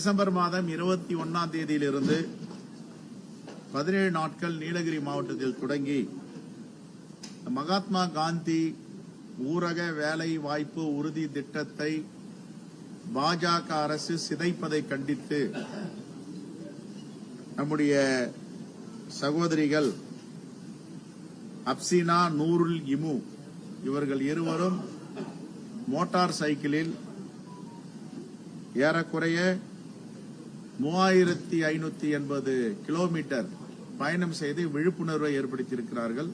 December மாதம் 21ஆம் தேதியிலிருந்து 17 நாட்கள் நீலகிரி மாவட்டத்தில் தொடங்கி மகாத்மா காந்தி ஊரக வேலை வாய்ப்பு உறுதி திட்டத்தை பாஜக அரசு சிதைப்பதை கண்டித்து நம்முடைய சகோதரிகள் அப்சினா நூருல் இமு இவர்கள் இருவரும் மோட்டார் சைக்கிளில் ஏறக்குறைய 3580 கிலோமீட்டர் பயணம் செய்து விழிப்புணர்வை ஏற்படுத்தியிருக்கிறார்கள்.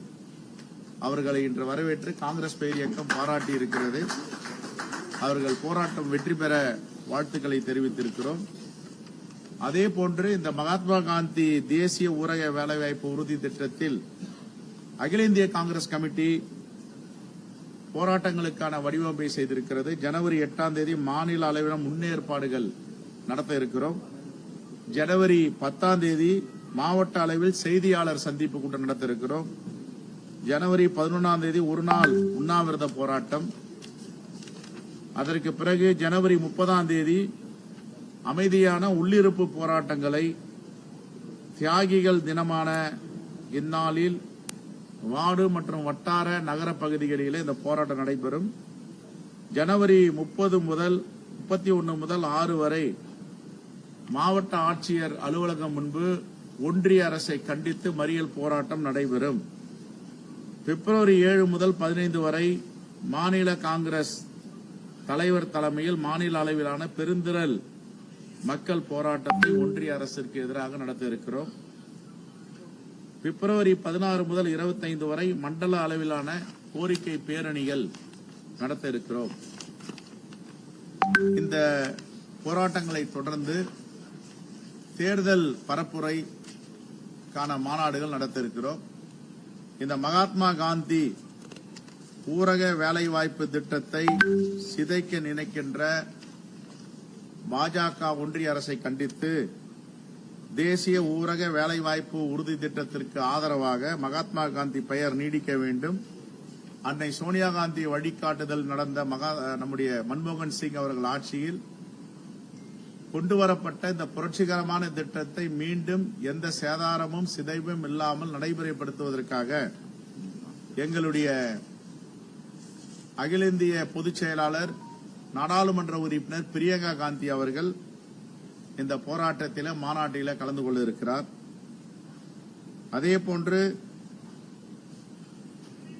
அவர்களை இன்று வரவேற்று காங்கிரஸ் பேரியக்கம் பாராட்டி இருக்கிறது. அவர்கள் போராட்டம் வெற்றி பெற வாழ்த்துக்களை தெரிவித்திருக்கிறோம். அதே போன்று இந்த மகாத்மா காந்தி தேசிய ஊரக வேலைவாய்ப்பு உறுதி திட்டத்தில் அகில இந்திய காங்கிரஸ் கமிட்டி போராட்டங்களுக்கான வடிவமைப்பை செய்திருக்கிறது. ஜனவரி 8ஆம் தேதி மாநில அளவிலான முன்னேற்பாடுகள் நடத்த இருக்கிறோம். ஜனவரி 10ஆம் தேதி மாவட்ட அளவில் செய்தியாளர் சந்திப்பு கூட்டம் நடத்த இருக்கிறோம். ஜனவரி 11ஆம் தேதி ஒருநாள் உண்ணாவிரத போராட்டம். அதற்கு பிறகு ஜனவரி 30ஆம் தேதி அமைதியான உள்ளிருப்பு போராட்டங்களை தியாகிகள் தினமான இந்நாளில் வார்டு மற்றும் வட்டார நகர பகுதிகளில் இந்த போராட்டம் நடைபெறும். ஜனவரி 30 முதல் 31 முதல் 6 வரை மாவட்ட ஆட்சியர் அலுவலகம் முன்பு ஒன்றிய அரசை கண்டித்து மறியல் போராட்டம் நடைபெறும். பிப்ரவரி 7 முதல் 15 வரை மாநில காங்கிரஸ் தலைவர் தலைமையில் மாநில அளவிலான பெருந்திரள் மக்கள் போராட்டத்தை ஒன்றிய அரசிற்கு எதிராக நடத்த இருக்கிறோம். பிப்ரவரி 16 முதல் 25 வரை மண்டல அளவிலான கோரிக்கை பேரணிகள் நடத்த இருக்கிறோம். இந்த போராட்டங்களை தொடர்ந்து தேர்தல் பரப்புரைக்கான மாநாடுகள் நடத்த இருக்கிறோம். இந்த மகாத்மா காந்தி ஊரக வேலைவாய்ப்பு திட்டத்தை சிதைக்க நினைக்கின்ற பாஜக ஒன்றிய அரசை கண்டித்து தேசிய ஊரக வேலைவாய்ப்பு உறுதி திட்டத்திற்கு ஆதரவாக மகாத்மா காந்தி பெயர் நீடிக்க வேண்டும். அன்னை சோனியா காந்தி வழிகாட்டுதல் நடந்த நம்முடைய மன்மோகன் சிங் அவர்கள் ஆட்சியில் கொண்டுவரப்பட்ட இந்த புரட்சிகரமான திட்டத்தை மீண்டும் எந்த சேதாரமும் சிதைவும் இல்லாமல் நடைமுறைப்படுத்துவதற்காக எங்களுடைய அகில இந்திய பொதுச் செயலாளர் நாடாளுமன்ற உறுப்பினர் பிரியங்கா காந்தி அவர்கள் இந்த போராட்டத்தில் மாநாட்டில் கலந்து கொள்ள இருக்கிறார். அதேபோன்று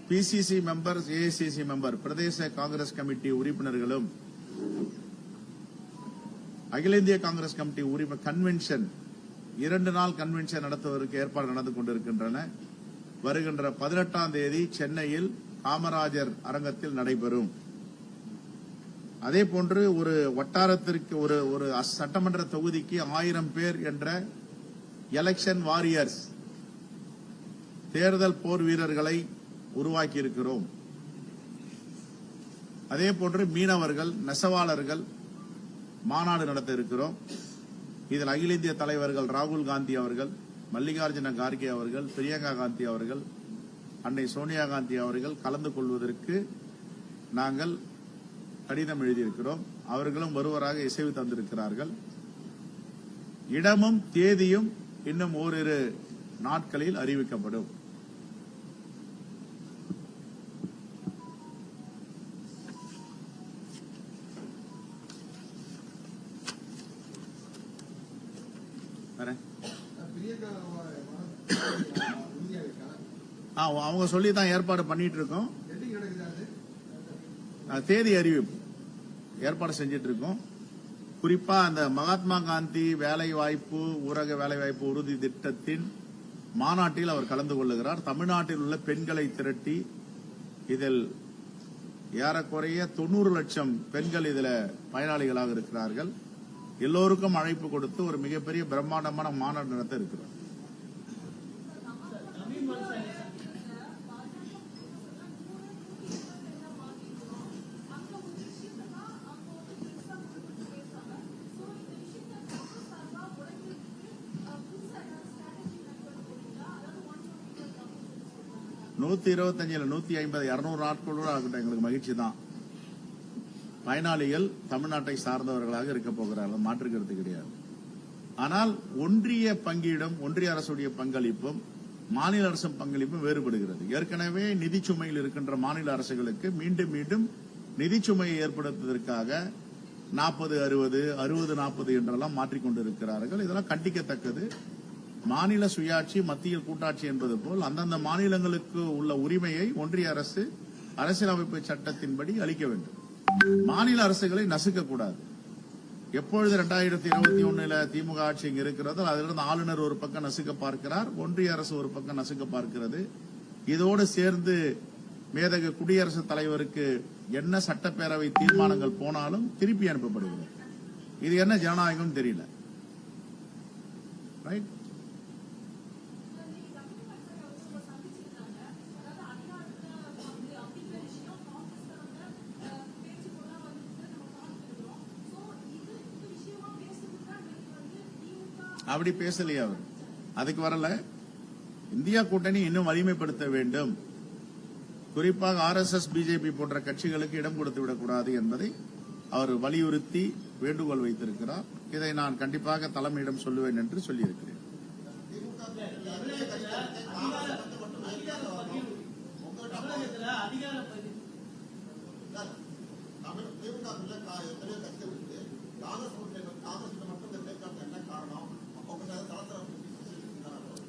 பிசிசி மெம்பர், ஏஐசிசி மெம்பர், பிரதேச காங்கிரஸ் கமிட்டி உறுப்பினர்களும் அகில இந்திய காங்கிரஸ் கமிட்டி உறுப்பினர் கன்வென்ஷன் 2 நாள் கன்வென்ஷன் நடத்துவதற்கு ஏற்பாடு நடந்து கொண்டிருக்கின்றன. வருகின்ற 18ஆம் தேதி சென்னையில் காமராஜர் அரங்கத்தில் நடைபெறும். அதேபோன்று ஒரு வட்டாரத்திற்கு ஒரு சட்டமன்ற தொகுதிக்கு 1000 பேர் என்ற எலெக்ஷன் வாரியர்ஸ் தேர்தல் போர் வீரர்களை உருவாக்கி இருக்கிறோம். அதேபோன்று மீனவர்கள், நெசவாளர்கள் மாநாடு நடத்த இருக்கிறோம். இதில் அகில இந்திய தலைவர்கள் ராகுல் காந்தி அவர்கள், மல்லிகார்ஜுன கார்கே அவர்கள், பிரியங்கா காந்தி அவர்கள், அன்னை சோனியா காந்தி அவர்கள் கலந்து கொள்வதற்கு நாங்கள் கடிதம் எழுதியிருக்கிறோம். அவர்களும் ஒருவராக இசைவு தந்திருக்கிறார்கள். இடமும் தேதியும் இன்னும் ஓரிரு நாட்களில் அறிவிக்கப்படும். அவங்க சொல்லி தான் ஏற்பாடு பண்ணிட்டு இருக்கோம். தேதி அறிவிப்பு ஏற்பாடு செஞ்சிட்டு இருக்கோம். குறிப்பா அந்த மகாத்மா காந்தி வேலை வாய்ப்பு ஊரக வேலை வாய்ப்பு உறுதி திட்டத்தின் மாநாட்டில் அவர் கலந்து கொள்ளுகிறார். தமிழ்நாட்டில் உள்ள பெண்களை திரட்டி இதில் ஏறக்குறைய 90 லட்சம் பெண்கள் இதில் பயனாளிகளாக இருக்கிறார்கள். எல்லோருக்கும் அழைப்பு கொடுத்து ஒரு மிகப்பெரிய பிரம்மாண்டமான மாநாடு நடத்த இருக்கிறார். $125, 150, 200 நாட்களோட ஆகட்டும், எங்களுக்கு மகிழ்ச்சி தான். பயனாளிகள் தமிழ்நாட்டை சார்ந்தவர்களாக இருக்க போகிறார்கள், மாற்று கருத்து கிடையாது. ஆனால் ஒன்றிய பங்கீடும், ஒன்றிய அரசுடைய பங்களிப்பும் மாநில அரசு பங்களிப்பும் வேறுபடுகிறது. ஏற்கனவே நிதி சுமையில் இருக்கின்ற மாநில அரசுகளுக்கு மீண்டும் மீண்டும் நிதி சுமையை ஏற்படுத்துவதற்காக 40-60, 60-40 என்றெல்லாம் மாற்றிக்கொண்டிருக்கிறார்கள். இதெல்லாம் கண்டிக்கத்தக்கது. மாநில சுயாட்சி, மத்தியில் கூட்டாட்சி என்பது போல் அந்தந்த மாநிலங்களுக்கு உள்ள உரிமையை ஒன்றிய அரசு அரசியலமைப்பு சட்டத்தின்படி அளிக்க வேண்டும். மாநில அரசுகளை நசுக்கக்கூடாது. எப்பொழுது 2021 திமுக ஆட்சி இங்கு இருக்கிறதோ அதிலிருந்து ஆளுநர் ஒரு பக்கம் நசுக்க பார்க்கிறார், ஒன்றிய அரசு ஒரு பக்கம் நசுக்க பார்க்கிறது. இதோடு சேர்ந்து மேதகு குடியரசுத் தலைவருக்கு என்ன சட்டப்பேரவை தீர்மானங்கள் போனாலும் திருப்பி அனுப்பப்படுகிறது. இது என்ன ஜனநாயகம் தெரியல. ரைட்? அப்படி பேசலையே அவர். அதுக்கு வரல. இந்தியா கூட்டணி இன்னும் வலிமைப்படுத்த வேண்டும், குறிப்பாக RSS, பிஜேபி போன்ற கட்சிகளுக்கு இடம் கொடுத்து விடக்கூடாது என்பதை அவர் வலியுறுத்தி வேண்டுகோள் வைத்திருக்கிறார். இதை நான் கண்டிப்பாக தலைமையிடம் சொல்லுவேன் என்று சொல்லியிருக்கிறேன்.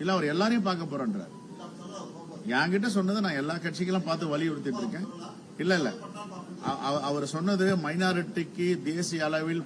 இல்ல, அவர் எல்லாரையும் பார்க்க போறேன்றார். என்கிட்ட சொன்னது நான் எல்லா கட்சிகளும் பார்த்து வலியுறுத்திட்டு இருக்கேன். இல்ல அவர் சொன்னது மைனாரிட்டிக்கு தேசிய அளவில்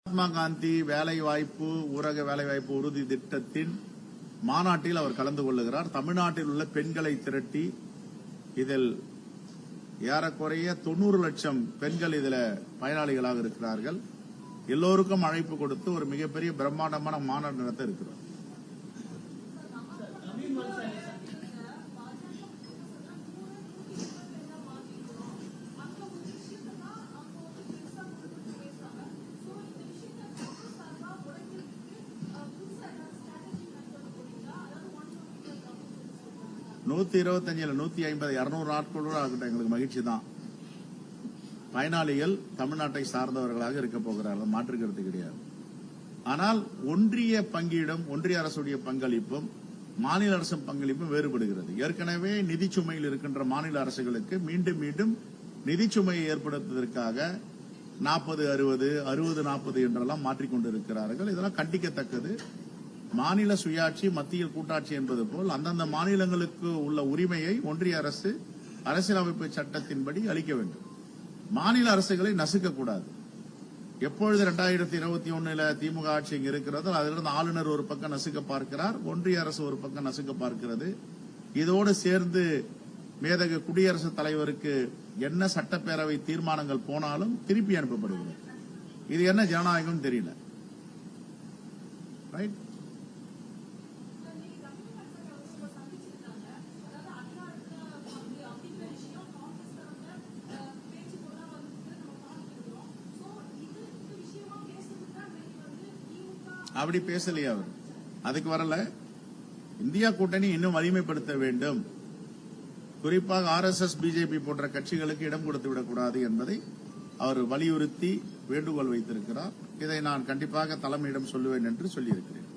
மகாத்மா காந்தி வேலை வாய்ப்பு, ஊரக வேலை வாய்ப்பு உறுதி திட்டத்தின் மாநாட்டில் அவர் கலந்து கொள்ளுகிறார். தமிழ்நாட்டில் உள்ள பெண்களை திரட்டி இதில் ஏறக்குறைய 90 லட்சம் பெண்கள் இதில் பயனாளிகளாக இருக்கிறார்கள். எல்லோருக்கும் அழைப்பு கொடுத்து ஒரு மிகப்பெரிய பிரம்மாண்டமான மாநாடு நடத்த இருக்கிறார். $125, 150, 200 நாட்களோடு ஆகட்டும், எங்களுக்கு மகிழ்ச்சி தான். பயனாளிகள் தமிழ்நாட்டை சார்ந்தவர்களாக இருக்க போகிறார்கள், மாற்று கருத்து கிடையாது. ஆனால் ஒன்றிய பங்கீடும், ஒன்றிய அரசுடைய பங்களிப்பும் மாநில அரசு பங்களிப்பும் வேறுபடுகிறது. ஏற்கனவே நிதி சுமையில் இருக்கின்ற மாநில அரசுகளுக்கு மீண்டும் மீண்டும் நிதி சுமையை ஏற்படுத்துவதற்காக 40-60, 60-40 என்றெல்லாம் மாற்றிக்கொண்டிருக்கிறார்கள். இதெல்லாம் கண்டிக்கத்தக்கது. மாநில சுயாட்சி, மத்தியில் கூட்டாட்சி என்பது போல் அந்தந்த மாநிலங்களுக்கு உள்ள உரிமையை ஒன்றிய அரசு அரசியலமைப்பு சட்டத்தின்படி அளிக்க வேண்டும். மாநில அரசுகளை நசுக்கக்கூடாது. எப்பொழுது 2021 திமுக ஆட்சி இங்கு இருக்கிறதோ அதிலிருந்து ஆளுநர் ஒரு பக்கம் நசுக்க பார்க்கிறார், ஒன்றிய அரசு ஒரு பக்கம் நசுக்க பார்க்கிறது. இதோடு சேர்ந்து மேதகு குடியரசுத் தலைவருக்கு என்ன சட்டப்பேரவை தீர்மானங்கள் போனாலும் திருப்பி அனுப்பப்படுகிறது. இது என்ன ஜனநாயகம் தெரியல. ரைட்? அப்படி பேசலையே அவர். அதுக்கு வரல. இந்தியா கூட்டணி இன்னும் வலிமைப்படுத்த வேண்டும், குறிப்பாக RSS, பிஜேபி போன்ற கட்சிகளுக்கு இடம் கொடுத்து விடக்கூடாது என்பதை அவர் வலியுறுத்தி வேண்டுகோள் வைத்திருக்கிறார். இதை நான் கண்டிப்பாக தலைமையிடம் சொல்லுவேன் என்று சொல்லியிருக்கிறேன்.